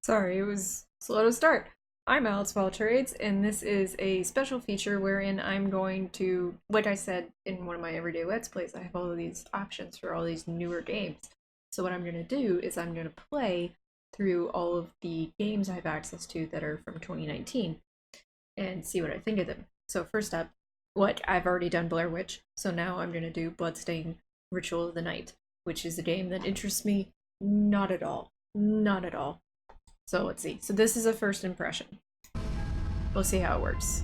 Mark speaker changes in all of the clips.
Speaker 1: Sorry, it was slow to start. I'm Alex Trades, and this is a special feature wherein I'm going to, like I said in one of my everyday Let's Plays, I have all of these options for all these newer games. So what I'm going to do is I'm going to play through all of the games I have access to that are from 2019 and see what I think of them. So first up, I've already done Blair Witch, so now I'm going to do Bloodstained Ritual of the Night, which is a game that interests me not at all. Not at all. So let's see. So this is a first impression. We'll see how it works.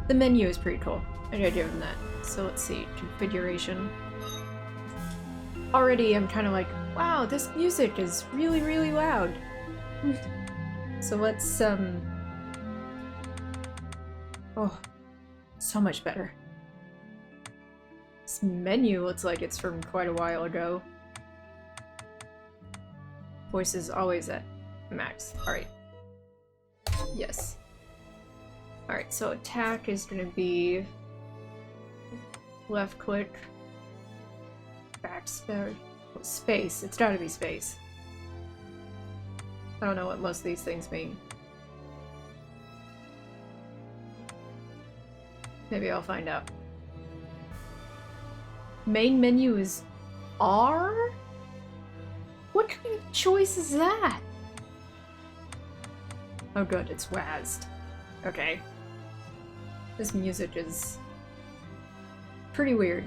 Speaker 1: The menu is pretty cool. I gotta give them that. So let's see. Configuration. Already I'm kind of like, wow, this music is really, really loud. So let's, oh, so much better. This menu looks like it's from quite a while ago. Voice is always at max. Alright. Yes. Alright, so attack is gonna be left click, backspace, space. It's gotta be space. I don't know what most of these things mean. Maybe I'll find out. Main menu is R? What kind of choice is that? Oh good, it's WASD. Okay. This music is pretty weird.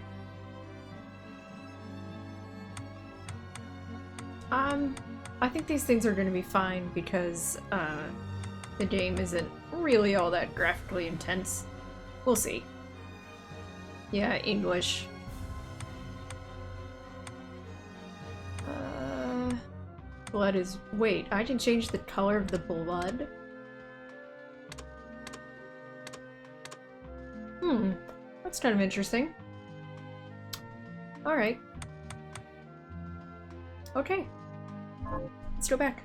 Speaker 1: I think these things are gonna be fine because, the game isn't really all that graphically intense. We'll see. Yeah, English. Blood is... Wait, I can change the color of the blood? That's kind of interesting. Alright. Okay. Let's go back.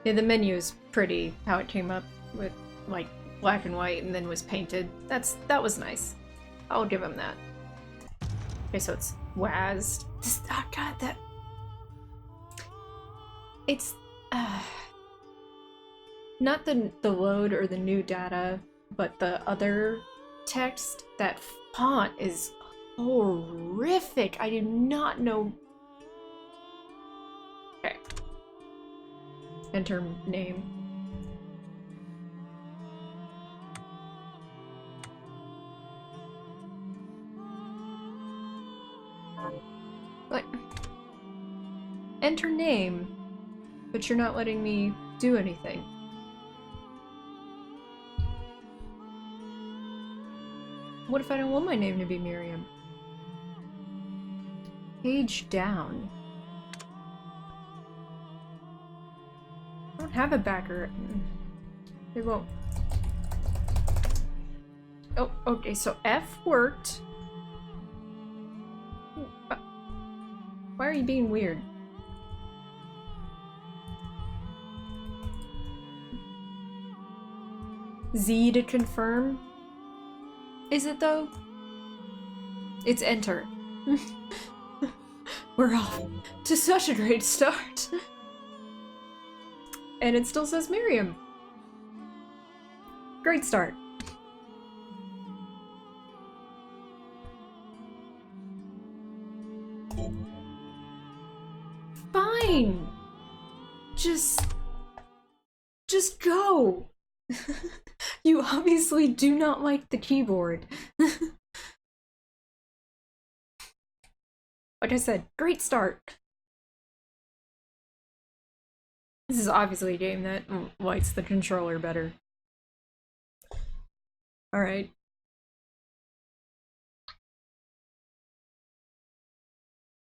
Speaker 1: Yeah, the menu is pretty, how it came up with, like, black and white and then was painted. That was nice. I'll give him that. Okay, so it's WASD. Oh god, that... It's, not the load or the new data, but the other text. That font is horrific. I do not know. Okay. Enter name. What? Enter name. But you're not letting me do anything. What if I don't want my name to be Miriam? Page down. I don't have a backer. It won't. Oh, okay, so F worked. Why are you being weird? Z to confirm? Is it though? It's enter. We're off to such a great start. And it still says Miriam. Great start. Fine. Just go. You obviously do not like the keyboard. Like I said, great start. This is obviously a game that likes the controller better. Alright.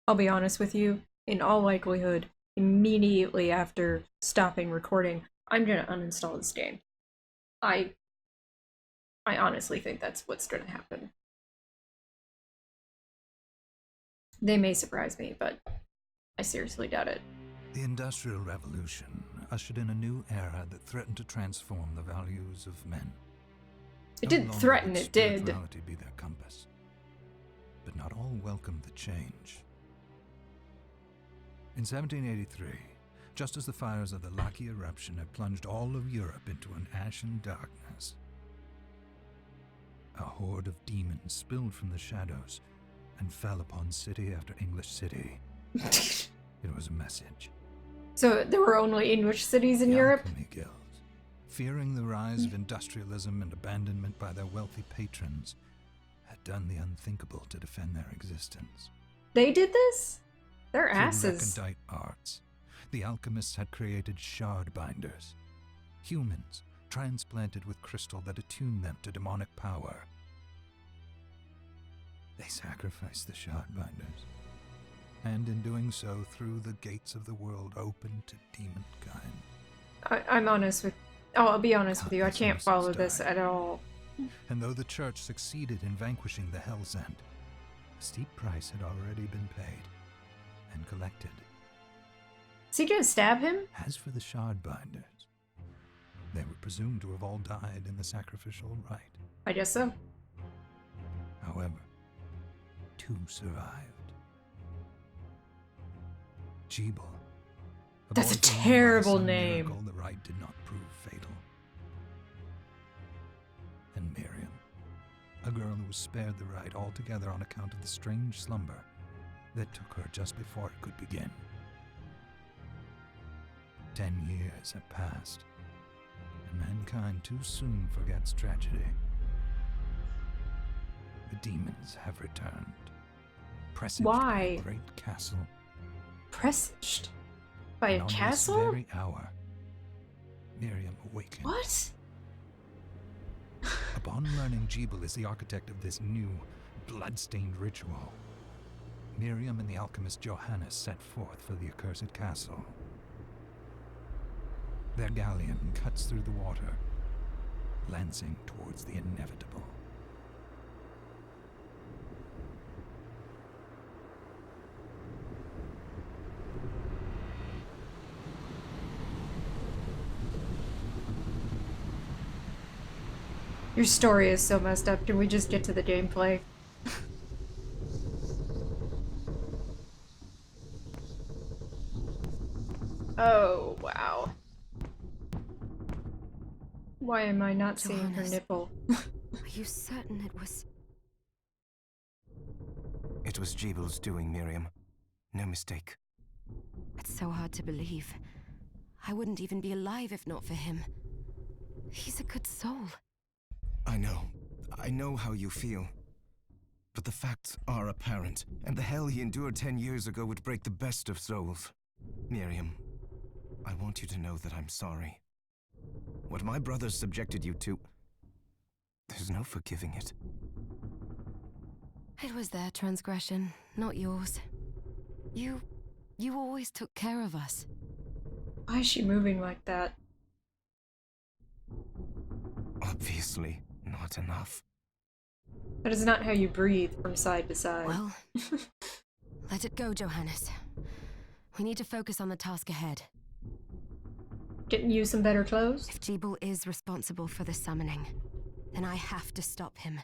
Speaker 1: I'll be honest with you, in all likelihood, immediately after stopping recording, I'm gonna uninstall this game. I honestly think that's what's gonna happen. They may surprise me, but I seriously doubt it.
Speaker 2: The Industrial Revolution ushered in a new era that threatened to transform the values of men.
Speaker 1: It didn't threaten, it did.
Speaker 2: Spirituality be their compass. But not all welcomed the change. In 1783, just as the fires of the Laki eruption had plunged all of Europe into an ashen darkness. A horde of demons spilled from the shadows and fell upon city after English city. It was a message.
Speaker 1: So there were only English cities in
Speaker 2: The
Speaker 1: Europe?
Speaker 2: alchemy guilds, fearing the rise of industrialism and abandonment by their wealthy patrons, had done the unthinkable to defend their existence.
Speaker 1: They did this? They're
Speaker 2: Through
Speaker 1: asses.
Speaker 2: recondite arts, the alchemists had created shard binders, humans transplanted with crystal that attuned them to demonic power. They sacrificed the shard binders, and in doing so threw the gates of the world open to demonkind.
Speaker 1: I'm honest with... Oh, I'll be honest with you, I
Speaker 2: Countless
Speaker 1: can't follow
Speaker 2: innocents
Speaker 1: this
Speaker 2: died.
Speaker 1: at all.
Speaker 2: And though the church succeeded in vanquishing the Hell's End, a steep price had already been paid and collected.
Speaker 1: Is he gonna stab him?
Speaker 2: As for the shard binders, they were presumed to have all died in the sacrificial rite.
Speaker 1: I guess so.
Speaker 2: However, 2 survived. Jeeble.
Speaker 1: That's a
Speaker 2: boy born by
Speaker 1: terrible
Speaker 2: some
Speaker 1: name.
Speaker 2: miracle, the rite did not prove fatal. And Miriam, a girl who was spared the rite altogether on account of the strange slumber that took her just before it could begin. 10 years have passed, and mankind too soon forgets tragedy. The demons have returned, presaged by
Speaker 1: Why?
Speaker 2: a great castle.
Speaker 1: Presaged? By
Speaker 2: And
Speaker 1: a
Speaker 2: on
Speaker 1: castle?
Speaker 2: this very hour, Miriam awakened.
Speaker 1: What?
Speaker 2: Upon learning Jeeble is the architect of this new, bloodstained ritual, Miriam and the alchemist Johannes set forth for the accursed castle. Their galleon cuts through the water, lancing towards the inevitable.
Speaker 1: Your story is so messed up. Can we just get to the gameplay? Oh, wow. Why am I not seeing her
Speaker 3: Johannes.
Speaker 1: nipple?
Speaker 3: Are you certain it was...
Speaker 4: It was Jeeble's doing, Miriam. No mistake.
Speaker 3: It's so hard to believe. I wouldn't even be alive if not for him. He's a good soul.
Speaker 4: I know. I know how you feel. But the facts are apparent, and the hell he endured 10 years ago would break the best of souls. Miriam, I want you to know that I'm sorry. What my brothers subjected you to... there's no forgiving it.
Speaker 3: It was their transgression, not yours. You always took care of us.
Speaker 1: Why is she moving like that?
Speaker 4: Obviously, not enough.
Speaker 1: That is not how you breathe from side to side.
Speaker 3: Well, let it go, Johannes. We need to focus on the task ahead.
Speaker 1: Getting you some better clothes?
Speaker 3: If Jeeble is responsible for the summoning, then I have to stop him.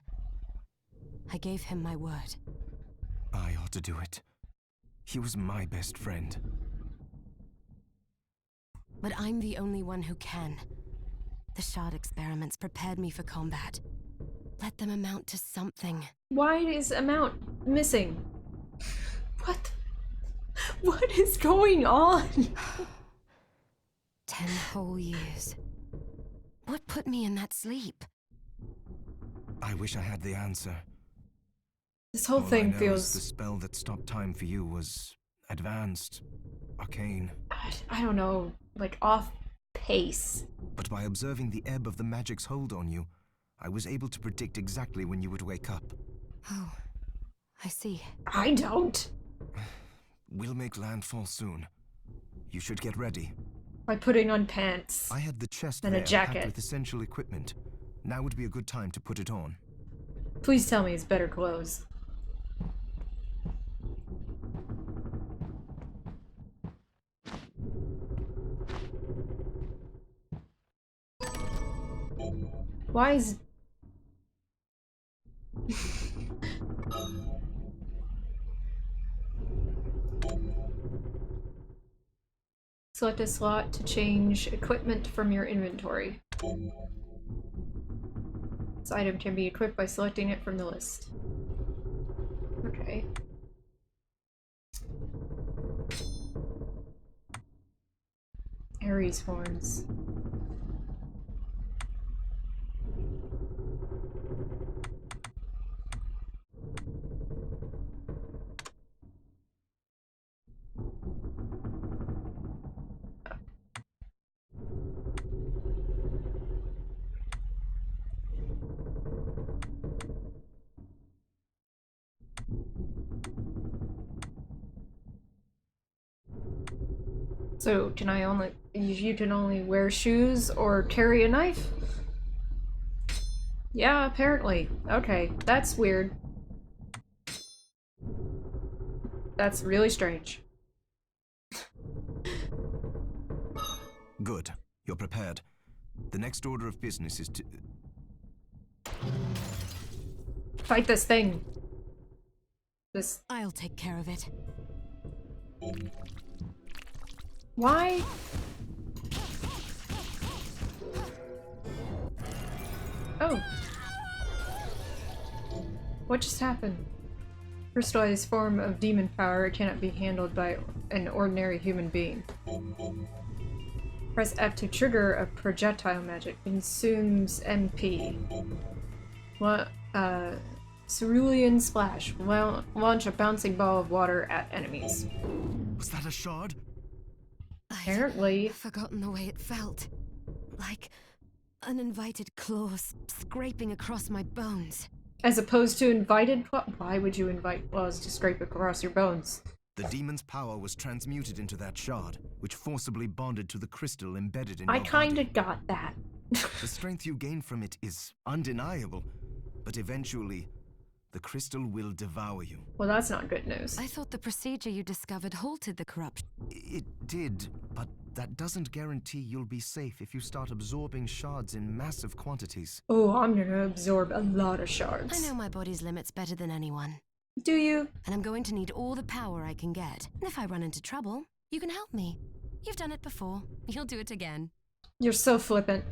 Speaker 3: I gave him my word.
Speaker 4: I ought to do it. He was my best friend.
Speaker 3: But I'm the only one who can. The shard experiments prepared me for combat. Let them amount to something.
Speaker 1: Why is amount missing? What? What is going on?
Speaker 3: 10 whole years. What put me in that sleep?
Speaker 4: I wish I had the answer.
Speaker 1: This whole
Speaker 4: All I
Speaker 1: thing
Speaker 4: know is
Speaker 1: feels...
Speaker 4: the spell that stopped time for you was advanced, arcane.
Speaker 1: I don't know, like off pace.
Speaker 4: But by observing the ebb of the magic's hold on you, I was able to predict exactly when you would wake up.
Speaker 3: Oh, I see.
Speaker 1: I don't.
Speaker 4: We'll make landfall soon. You should get ready.
Speaker 1: By putting on pants.
Speaker 4: I had the chest
Speaker 1: And a
Speaker 4: there
Speaker 1: jacket.
Speaker 4: packed with essential equipment. Now would be a good time to put it on.
Speaker 1: Please tell me it's better clothes. Why is... Select a slot to change equipment from your inventory. This item can be equipped by selecting it from the list. Okay. Ares horns. So, can I only... you can only wear shoes or carry a knife? Yeah, apparently. Okay, that's weird. That's really strange.
Speaker 4: Good. You're prepared. The next order of business is to...
Speaker 1: Fight this thing. This...
Speaker 3: I'll take care of it.
Speaker 1: Why? Oh. What just happened? Crystallized form of demon power cannot be handled by an ordinary human being. Press F to trigger a projectile magic. Consumes MP. What? Cerulean Splash. Well, launch a bouncing ball of water at enemies.
Speaker 4: Was that a shard?
Speaker 1: Apparently.
Speaker 3: I'd forgotten the way it felt. Like uninvited claws scraping across my bones.
Speaker 1: As opposed to invited claws? Why would you invite claws to scrape across your bones?
Speaker 4: The demon's power was transmuted into that shard, which forcibly bonded to the crystal embedded in your
Speaker 1: I kinda
Speaker 4: body.
Speaker 1: got that.
Speaker 4: The strength you gain from it is undeniable, but eventually, the crystal will devour you.
Speaker 1: Well, that's not good news.
Speaker 3: I thought the procedure you discovered halted the corruption.
Speaker 4: It did, but that doesn't guarantee you'll be safe if you start absorbing shards in massive quantities.
Speaker 1: Oh, I'm gonna absorb a lot of shards.
Speaker 3: I know my body's limits better than anyone.
Speaker 1: Do you?
Speaker 3: And I'm going to need all the power I can get. And if I run into trouble, you can help me. You've done it before. You'll do it again.
Speaker 1: You're so flippant.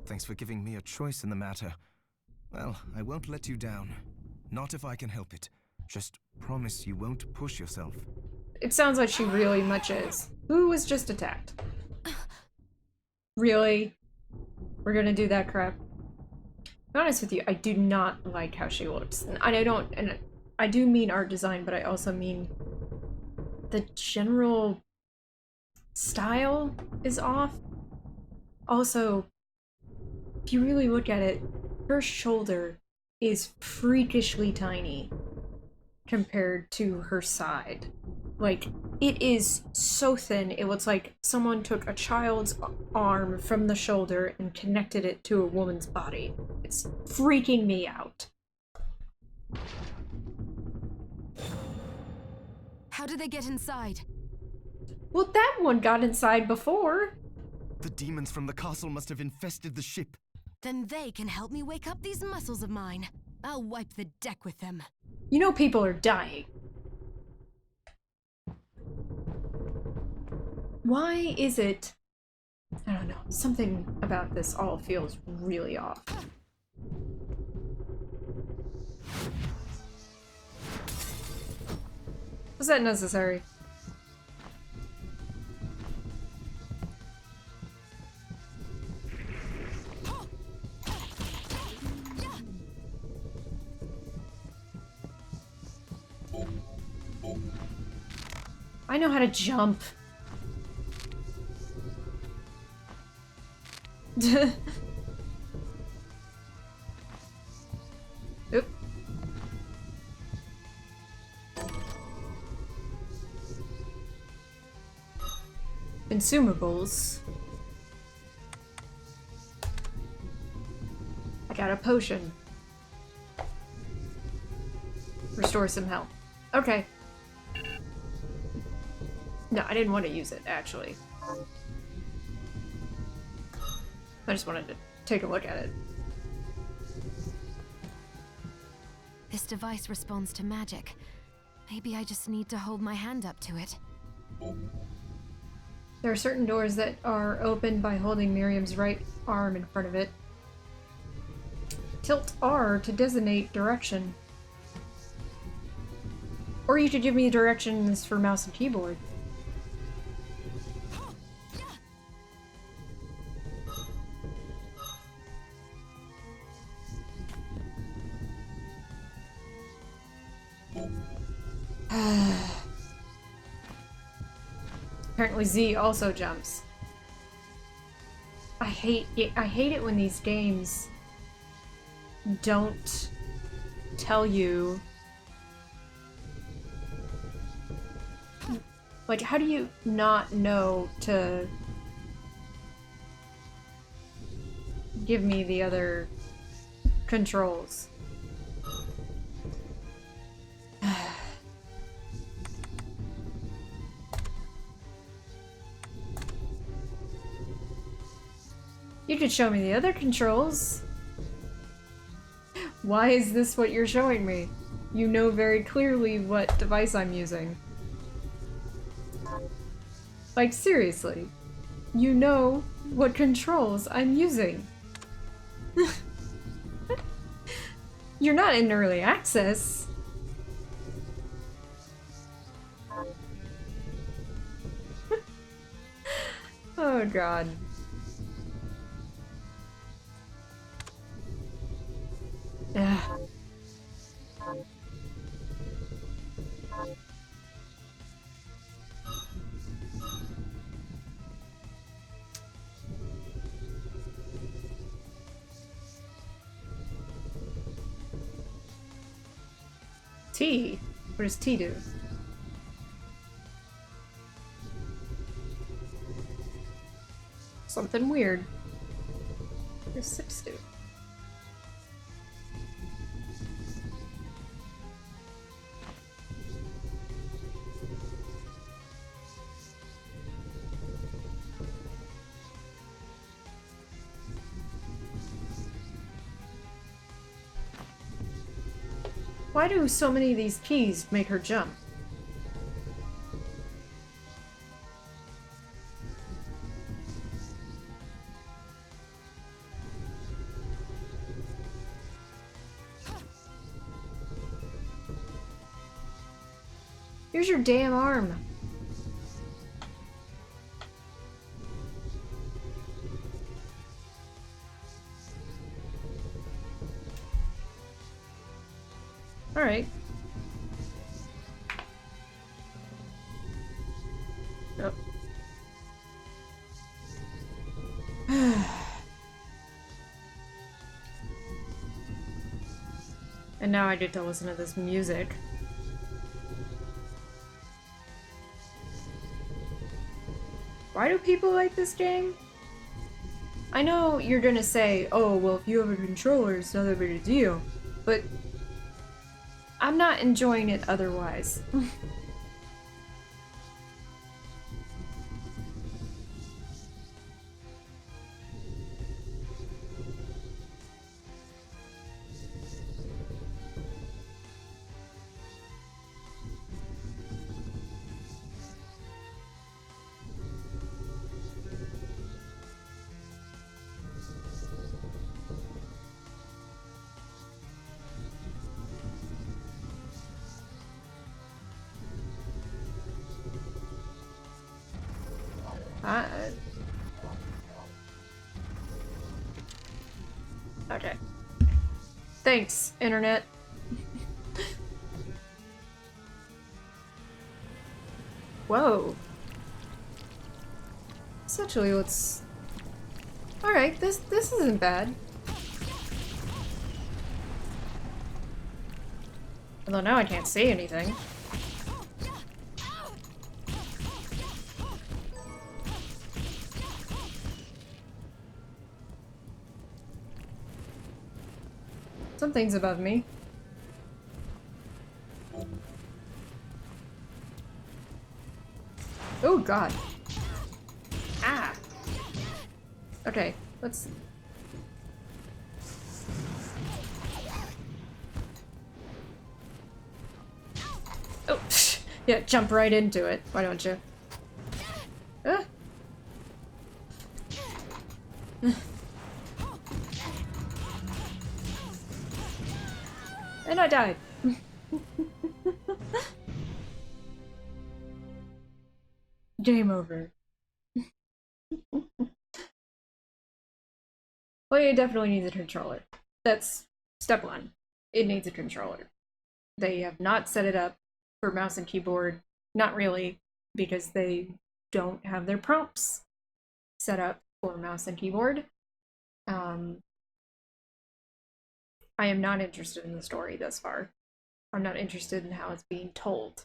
Speaker 4: Thanks for giving me a choice in the matter. Well, I won't let you down. Not if I can help it. Just promise you won't push yourself.
Speaker 1: It sounds like she really much is. Who was just attacked? Really? We're gonna do that crap? To be honest with you, I do not like how she looks. And I do mean art design, but I also mean the general style is off. Also, if you really look at it, her shoulder is freakishly tiny compared to her side. Like, it is so thin, it looks like someone took a child's arm from the shoulder and connected it to a woman's body. It's freaking me out.
Speaker 3: How did they get inside?
Speaker 1: Well, that one got inside before.
Speaker 4: The demons from the castle must have infested the ship.
Speaker 3: Then they can help me wake up these muscles of mine. I'll wipe the deck with them.
Speaker 1: You know people are dying. Why is it... I don't know. Something about this all feels really off. Was that necessary? I know how to jump. Oop. Consumables. I got a potion. Restore some health. Okay. No, I didn't want to use it, actually. I just wanted to take a look at it.
Speaker 3: This device responds to magic. Maybe I just need to hold my hand up to it.
Speaker 1: There are certain doors that are opened by holding Miriam's right arm in front of it. Tilt R to designate direction. Or you could give me directions for mouse and keyboard. Apparently Z also jumps. I hate it when these games don't tell you. Like, how do you not know to give me the other controls? You could show me the other controls. Why is this what you're showing me? You know very clearly what device I'm using. Like, seriously. You know what controls I'm using. You're not in early access. Oh god. Yeah. T? What does T do? Something weird. What does 6 do? Why do so many of these keys make her jump? Here's your damn arm. Alright. Oh. And now I get to listen to this music. Why do people like this game? I know you're gonna say, oh, well, if you have a controller, it's not that big a deal. But I'm not enjoying it otherwise. Okay. Thanks, internet. Whoa. Essentially, let's... Alright, this isn't bad. Although now I can't see anything. Something's above me. Oh god. Ah. Okay, let's... Oh, yeah, jump right into it. Why don't you? And I died. Game over. Well, it definitely needs a controller. That's step one. It needs a controller. They have not set it up for mouse and keyboard. Not really, because they don't have their prompts set up for mouse and keyboard. I am not interested in the story thus far. I'm not interested in how it's being told.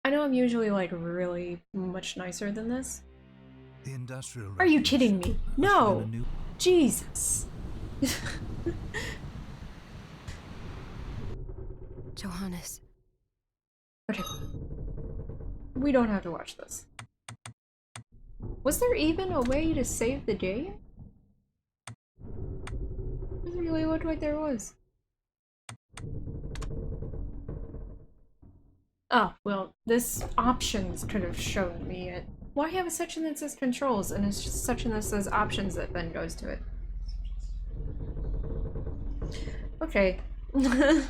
Speaker 1: I know I'm usually like really much nicer than this.
Speaker 2: The Industrial
Speaker 1: Are you kidding me?
Speaker 2: Revolution
Speaker 1: No!
Speaker 2: ushered in a new-
Speaker 1: Jesus!
Speaker 3: Johannes.
Speaker 1: Okay. We don't have to watch this. Was there even a way to save the game? It really looked like there was. Oh, well, this options could have shown me it. Why have a section that says controls and it's just a section that says options that then goes to it? Okay. I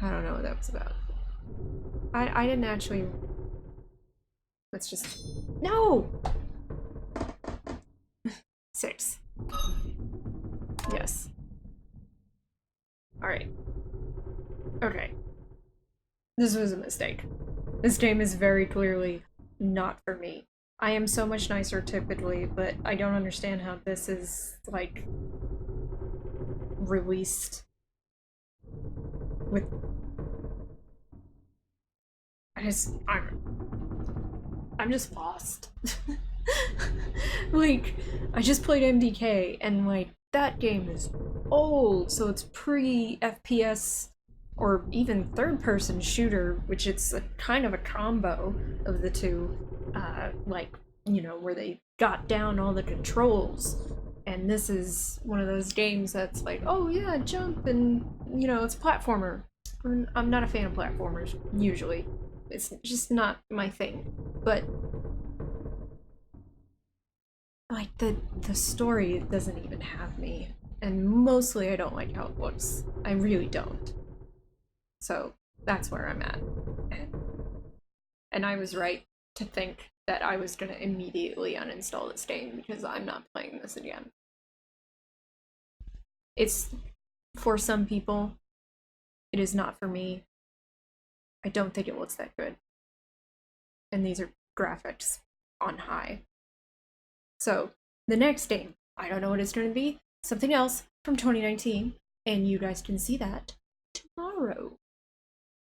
Speaker 1: don't know what that was about. I didn't actually... Let's just... No! 6. Yes. Alright. Okay. This was a mistake. This game is very clearly not for me. I am so much nicer typically, but I don't understand how this is, like, released with... I'm just lost. Like, I just played MDK, and, like, that game is old, so it's pre-FPS or even third-person shooter, which it's a kind of a combo of the two, like, you know, where they got down all the controls. And this is one of those games that's like, oh yeah, jump, and, you know, it's a platformer. I'm not a fan of platformers, usually. It's just not my thing. But like the story doesn't even have me, and mostly I don't like how it looks. I really don't. So that's where I'm at. And I was right to think that I was gonna immediately uninstall this game because I'm not playing this again. It's for some people. It is not for me. I don't think it looks that good. And these are graphics on high. So, the next game, I don't know what it's going to be, something else from 2019, and you guys can see that tomorrow.